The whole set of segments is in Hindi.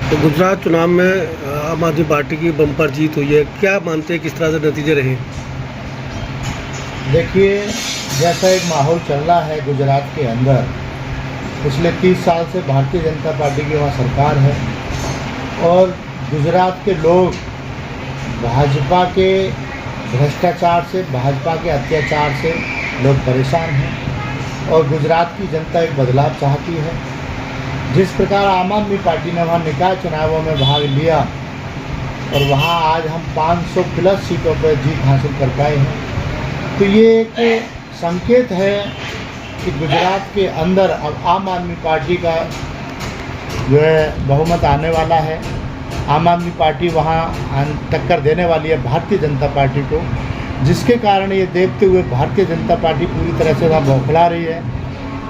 तो गुजरात चुनाव में आम आदमी पार्टी की बम्पर जीत हुई है, क्या मानते हैं किस तरह से नतीजे रहे? देखिए, जैसा एक माहौल चल रहा है गुजरात के अंदर, पिछले 30 साल से भारतीय जनता पार्टी की वहाँ सरकार है और गुजरात के लोग भाजपा के भ्रष्टाचार से, भाजपा के अत्याचार से लोग परेशान हैं और गुजरात की जनता एक बदलाव चाहती है। जिस प्रकार आम आदमी पार्टी ने वहाँ निकाय चुनावों में भाग लिया और वहाँ आज हम 500 प्लस सीटों पर जीत हासिल कर पाए हैं, तो ये एक संकेत है कि गुजरात के अंदर अब आम आदमी पार्टी का जो है बहुमत आने वाला है। आम आदमी पार्टी वहाँ टक्कर देने वाली है भारतीय जनता पार्टी को, जिसके कारण ये देखते हुए भारतीय जनता पार्टी पूरी तरह से वहाँ बौखला रही है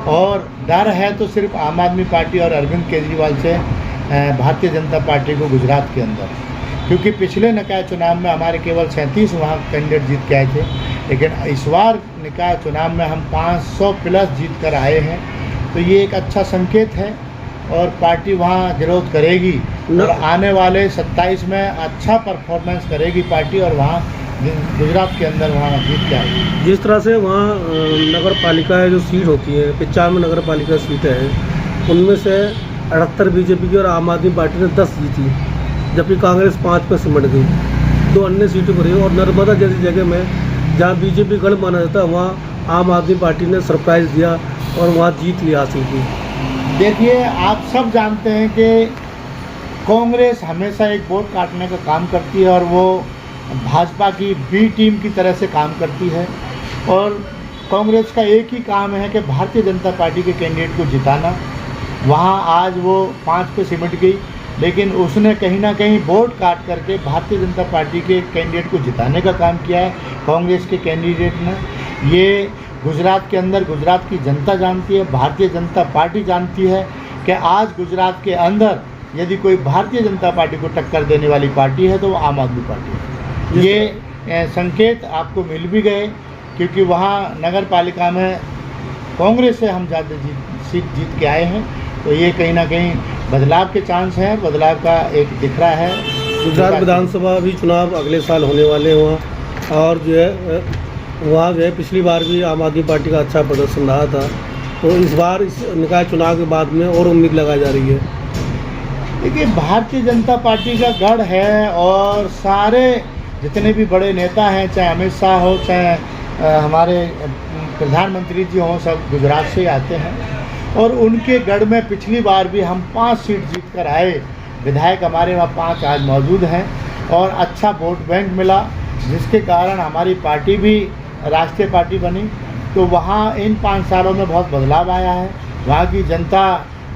और डर है तो सिर्फ आम आदमी पार्टी और अरविंद केजरीवाल से भारतीय जनता पार्टी को गुजरात के अंदर, क्योंकि पिछले निकाय चुनाव में हमारे केवल 37 वहाँ कैंडिडेट जीत के आए थे, लेकिन इस बार निकाय चुनाव में हम 500 प्लस जीत कर आए हैं। तो ये एक अच्छा संकेत है और पार्टी वहाँ विरोध करेगी और आने वाले 27 में अच्छा परफॉर्मेंस करेगी पार्टी और वहाँ गुजरात के अंदर वहाँ जीत के आएगी। जिस तरह से वहाँ नगर पालिका जो सीट होती है, 95 नगर पालिका सीटें हैं, उनमें से 78 बीजेपी की और आम आदमी पार्टी ने 10 जीती, जबकि कांग्रेस 5 पे सिमट गई, 2 अन्य सीटों पर रही। और नर्मदा जैसी जगह में जहाँ बीजेपी गढ़ माना जाता है, वहाँ आम आदमी पार्टी ने सरप्राइज़ दिया और वहाँ जीत ली हासिल की। देखिए, आप सब जानते हैं कि कांग्रेस हमेशा एक वोट काटने का काम करती है और वो भाजपा की बी टीम की तरह से काम करती है और कांग्रेस का एक ही काम है कि भारतीय जनता पार्टी के कैंडिडेट को जिताना। वहाँ आज वो 5 पे सिमट गई, लेकिन उसने कहीं ना कहीं वोट काट करके भारतीय जनता पार्टी के कैंडिडेट को जिताने का काम किया है। कांग्रेस के कैंडिडेट ने ये गुजरात के अंदर गुजरात की जनता जानती है, भारतीय जनता पार्टी जानती है कि आज गुजरात के अंदर यदि कोई भारतीय जनता पार्टी को टक्कर देने वाली पार्टी है तो वो आम आदमी पार्टी है। ये संकेत आपको मिल भी गए, क्योंकि वहाँ नगर पालिका में कांग्रेस से हम ज़्यादा सीट जीत के आए हैं, तो ये कहीं ना कहीं बदलाव के चांस हैं, बदलाव का एक दिख रहा है। गुजरात विधानसभा भी चुनाव अगले साल होने वाले हैं वहाँ, और जो है वहाँ जो है पिछली बार भी आम आदमी पार्टी का अच्छा प्रदर्शन रहा था, तो इस बार इस निकाय चुनाव के बाद में और उम्मीद लगाई जा रही है। देखिए, भारतीय जनता पार्टी का गढ़ है और सारे जितने भी बड़े नेता हैं, चाहे अमित शाह हो, चाहे हमारे प्रधानमंत्री जी हों, सब गुजरात से ही आते हैं और उनके गढ़ में पिछली बार भी हम 5 सीट जीत कर आए। विधायक हमारे वहाँ 5 आज मौजूद हैं और अच्छा वोट बैंक मिला, जिसके कारण हमारी पार्टी भी राष्ट्रीय पार्टी बनी। तो वहाँ इन 5 सालों में बहुत बदलाव आया है। वहाँ की जनता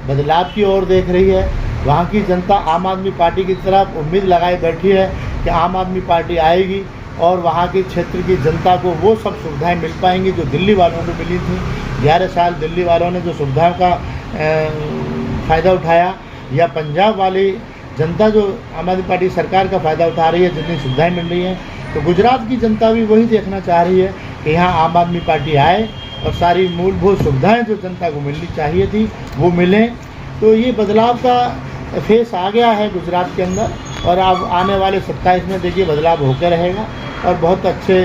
बदलाव की ओर देख रही है। वहाँ की जनता आम आदमी पार्टी की तरफ उम्मीद लगाए बैठी है कि आम आदमी पार्टी आएगी और वहाँ के क्षेत्र की जनता को वो सब सुविधाएं मिल पाएंगी जो दिल्ली वालों को मिली थी। 11 साल दिल्ली वालों ने जो सुविधाओं का फ़ायदा उठाया, या पंजाब वाली जनता जो आम आदमी पार्टी सरकार का फ़ायदा उठा रही है, जितनी सुविधाएं मिल रही हैं, तो गुजरात की जनता भी वही देखना चाह रही है कि यहाँ आम आदमी पार्टी आए और सारी मूलभूत सुविधाएँ जो जनता को मिलनी चाहिए थी वो मिलें। तो ये बदलाव का फेस आ गया है गुजरात के अंदर और अब आने वाले 27 में देखिए बदलाव होकर रहेगा और बहुत अच्छे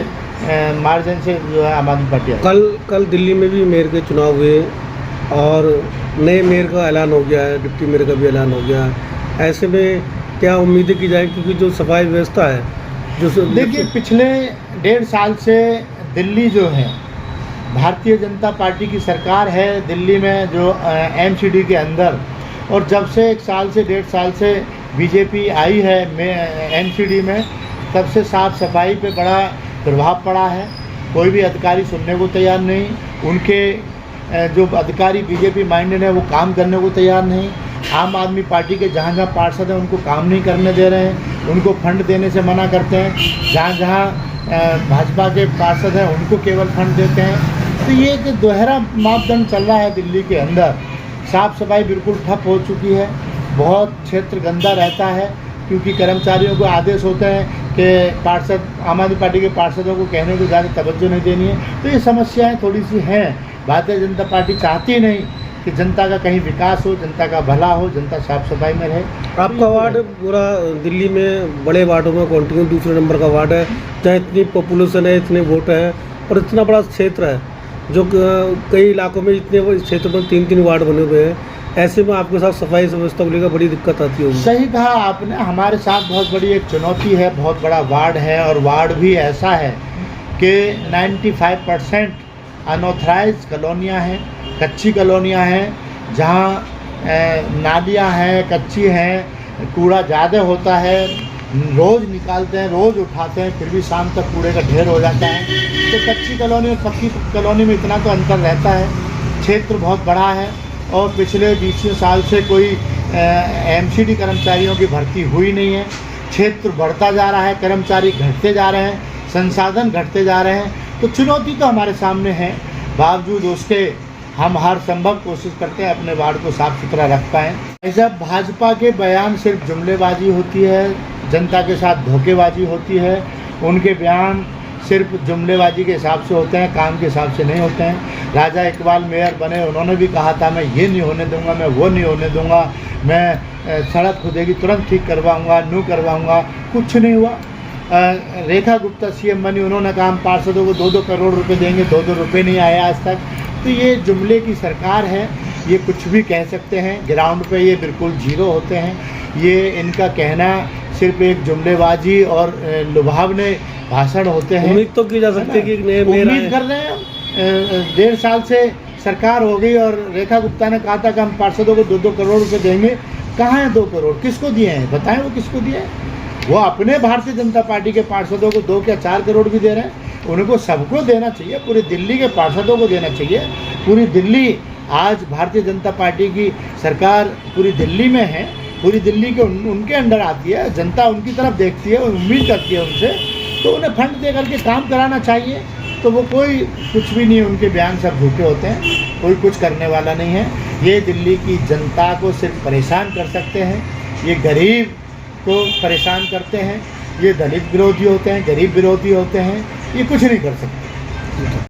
मार्जिन से जो है आम आदमी पार्टी आएगी। कल दिल्ली में भी मेयर के चुनाव हुए और नए मेयर का ऐलान हो गया है, डिप्टी मेयर का भी ऐलान हो गया है। ऐसे में क्या उम्मीदें की जाए, क्योंकि जो सफाई व्यवस्था है जो देखिए, पिछले 1.5 साल से दिल्ली जो है भारतीय जनता पार्टी की सरकार है दिल्ली में, जो एमसीडी के अंदर, और जब से 1 साल से 1.5 साल से बीजेपी आई है एमसीडी में, तब से साफ सफाई पे बड़ा प्रभाव पड़ा है। कोई भी अधिकारी सुनने को तैयार नहीं, उनके जो अधिकारी बीजेपी माइंडेड है वो काम करने को तैयार नहीं। आम आदमी पार्टी के जहाँ जहाँ पार्षद हैं उनको काम नहीं करने दे रहे हैं, उनको फंड देने से मना करते हैं। जहाँ जहाँ भाजपा के पार्षद हैं उनको केवल फंड देते हैं। तो ये एक दोहरा मापदंड चल रहा है दिल्ली के अंदर। साफ़ सफाई बिल्कुल ठप हो चुकी है, बहुत क्षेत्र गंदा रहता है, क्योंकि कर्मचारियों को आदेश होते हैं कि पार्षद आम आदमी पार्टी के पार्षदों को कहने को ज़्यादा तवज्जो नहीं देनी है। तो ये समस्याएं थोड़ी सी हैं। भारतीय जनता पार्टी चाहती नहीं कि जनता का कहीं विकास हो, जनता का भला हो, जनता साफ सफाई में रहे। आपका वार्ड पूरा दिल्ली में बड़े वार्डों में काउंटिंग दूसरे नंबर का वार्ड है, जहाँ इतनी पॉपुलेशन है, इतने वोट हैं और इतना बड़ा क्षेत्र है, जो कई इलाकों में इतने क्षेत्र में 3-3 वार्ड बने हुए हैं। ऐसे में आपके साथ सफाई व्यवस्था को लेकर बड़ी दिक्कत आती होगी। सही कहा आपने, हमारे साथ बहुत बड़ी एक चुनौती है, बहुत बड़ा वार्ड है और वार्ड भी ऐसा है कि 95% अनऑथराइज कॉलोनियाँ हैं, कच्ची कॉलोनियाँ हैं, जहाँ नालियाँ हैं, कच्ची हैं, कूड़ा ज़्यादा होता है, रोज़ निकालते हैं, रोज़ उठाते हैं, फिर भी शाम तक कूड़े का ढेर हो जाता है। तो कच्ची कॉलोनी और पक्की कॉलोनी में इतना तो अंतर रहता है। क्षेत्र बहुत बड़ा है और पिछले 20 साल से कोई एमसीडी कर्मचारियों की भर्ती हुई नहीं है। क्षेत्र बढ़ता जा रहा है, कर्मचारी घटते जा रहे हैं, संसाधन घटते जा रहे हैं। तो चुनौती तो हमारे सामने है, बावजूद उसके हम हर संभव कोशिश करते हैं अपने वार्ड को साफ सुथरा रख पाएँ। जब भाजपा के बयान सिर्फ जुमलेबाजी होती है, जनता के साथ धोखेबाजी होती है, उनके बयान सिर्फ जुमलेबाजी के हिसाब से होते हैं, काम के हिसाब से नहीं होते हैं। राजा इकबाल मेयर बने, उन्होंने भी कहा था मैं ये नहीं होने दूंगा, मैं वो नहीं होने दूंगा, मैं सड़क खुदेगी तुरंत ठीक करवाऊंगा, न्यू करवाऊंगा, कुछ नहीं हुआ। रेखा गुप्ता सीएम बनी, उन्होंने कहा हम पार्षदों को 2-2 करोड़ रुपए देंगे, 2-2 रुपये नहीं आए आज तक। तो ये जुमले की सरकार है, ये कुछ भी कह सकते हैं, ग्राउंड पे ये बिल्कुल जीरो होते हैं। ये इनका कहना सिर्फ एक जुमलेबाजी और लुभावने भाषण होते हैं। उम्मीद तो की जा सकती है कि नए मेयर उम्मीद कर रहे हैं। 1.5 साल से सरकार हो गई और रेखा गुप्ता ने कहा था कि हम पार्षदों को 2-2 करोड़ रुपए देंगे। कहाँ है 2 करोड़? किसको दिए हैं? बताएं वो किसको दिए हैं? वो अपने भारतीय जनता पार्टी के पार्षदों को 2 या 4 करोड़ भी दे रहे हैं। उनको सबको देना चाहिए, पूरी दिल्ली के पार्षदों को देना चाहिए। पूरी दिल्ली आज भारतीय जनता पार्टी की सरकार पूरी दिल्ली में है, पूरी दिल्ली के उनके अंडर आती है, जनता उनकी तरफ देखती है, उम्मीद करती है उनसे, तो उन्हें फंड दे करके काम कराना चाहिए। तो वो कोई कुछ भी नहीं, उनके बयान सब झूठे होते हैं, कोई कुछ करने वाला नहीं है। ये दिल्ली की जनता को सिर्फ परेशान कर सकते हैं, ये गरीब को परेशान करते हैं, ये दलित विरोधी होते हैं, गरीब विरोधी होते हैं, ये कुछ नहीं कर सकते।